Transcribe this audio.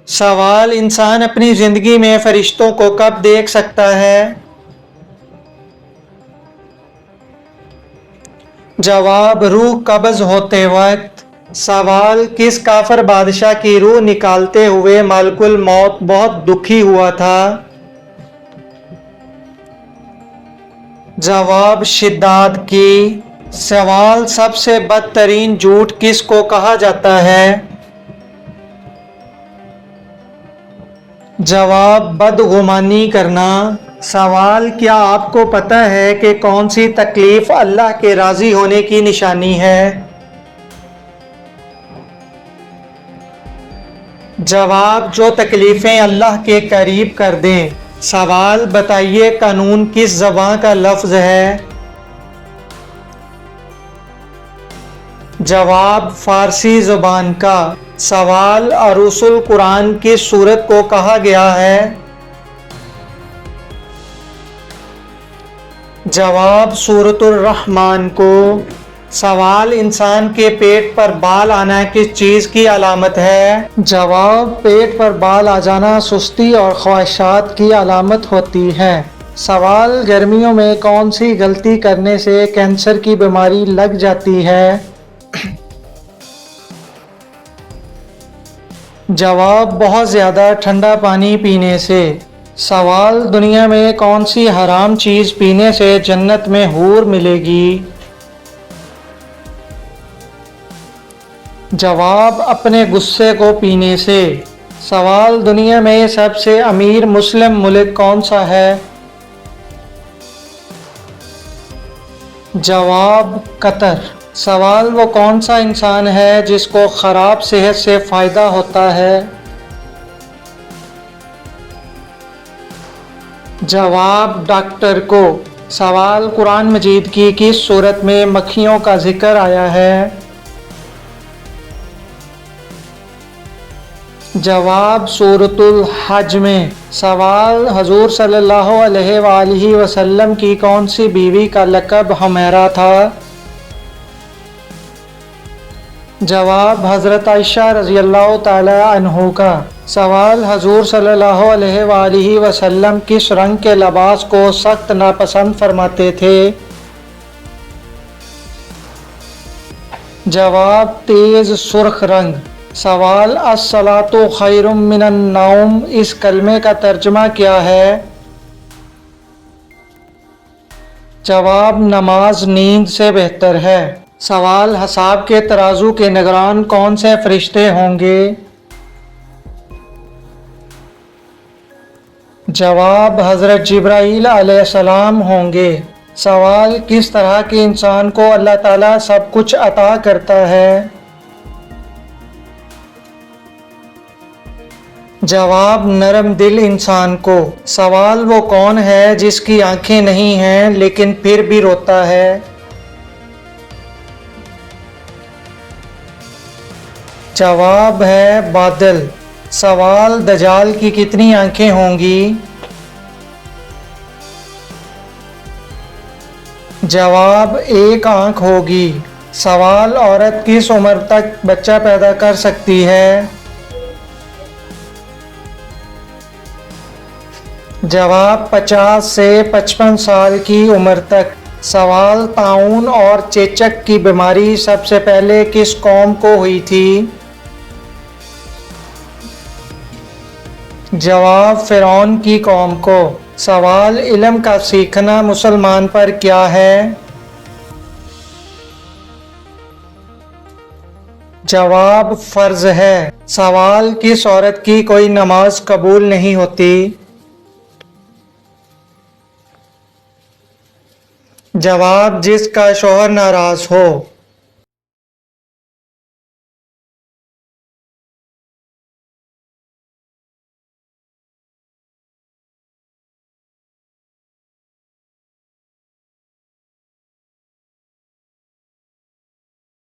سوال: انسان اپنی زندگی میں فرشتوں کو کب دیکھ سکتا ہے؟ جواب: روح قبض ہوتے وقت۔ سوال: کس کافر بادشاہ کی روح نکالتے ہوئے ملک الموت بہت دکھی ہوا تھا؟ جواب: شداد کی۔ سوال: سب سے بدترین جھوٹ کس کو کہا جاتا ہے؟ جواب: بدگمانی کرنا۔ سوال: کیا آپ کو پتہ ہے کہ کون سی تکلیف اللہ کے راضی ہونے کی نشانی ہے؟ جواب: جو تکلیفیں اللہ کے قریب کر دیں۔ سوال: بتائیے قانون کس زبان کا لفظ ہے؟ جواب: فارسی زبان کا۔ سوال: عروس القرآن کس سورت کو کہا گیا ہے؟ جواب: سورۃ الرحمن کو۔ سوال: انسان کے پیٹ پر بال آنا کس چیز کی علامت ہے؟ جواب: پیٹ پر بال آ جانا سستی اور خواہشات کی علامت ہوتی ہے۔ سوال: گرمیوں میں کون سی غلطی کرنے سے کینسر کی بیماری لگ جاتی ہے؟ جواب: بہت زیادہ ٹھنڈا پانی پینے سے۔ سوال: دنیا میں کون سی حرام چیز پینے سے جنت میں حور ملے گی؟ جواب: اپنے غصے کو پینے سے۔ سوال: دنیا میں سب سے امیر مسلم ملک کون سا ہے؟ جواب: قطر۔ سوال: وہ کون سا انسان ہے جس کو خراب صحت سے فائدہ ہوتا ہے؟ جواب: ڈاکٹر کو۔ سوال: قرآن مجید کی کس سورت میں مکھیوں کا ذکر آیا ہے؟ جواب: سورۃ الحج میں۔ سوال: حضور صلی اللہ علیہ وآلہ وسلم کی کون سی بیوی کا لقب حمیرہ تھا؟ جواب: حضرت عائشہ رضی اللہ تعالی عنہا کا۔ سوال: حضور صلی اللہ علیہ وآلہ وسلم کس رنگ کے لباس کو سخت ناپسند فرماتے تھے؟ جواب: تیز سرخ رنگ۔ سوال: الصلاۃ خیر من النوم اس کلمے کا ترجمہ کیا ہے؟ جواب: نماز نیند سے بہتر ہے۔ سوال: حساب کے ترازو کے نگران کون سے فرشتے ہوں گے؟ جواب: حضرت جبرائیل علیہ السلام ہوں گے۔ سوال: کس طرح کے انسان کو اللہ تعالیٰ سب کچھ عطا کرتا ہے؟ جواب: نرم دل انسان کو۔ سوال: وہ کون ہے جس کی آنکھیں نہیں ہیں لیکن پھر بھی روتا ہے؟ جواب ہے بادل۔ سوال: دجال کی کتنی آنکھیں ہوں گی؟ جواب: ایک آنکھ ہوگی۔ سوال: عورت کس عمر تک بچہ پیدا کر سکتی ہے؟ جواب: 50 سے 55 سال کی عمر تک۔ سوال: طاعون اور چیچک کی بیماری سب سے پہلے کس قوم کو ہوئی تھی؟ جواب: فرعون کی قوم کو۔ سوال: علم کا سیکھنا مسلمان پر کیا ہے؟ جواب: فرض ہے۔ سوال: کس عورت کی کوئی نماز قبول نہیں ہوتی؟ جواب: جس کا شوہر ناراض ہو۔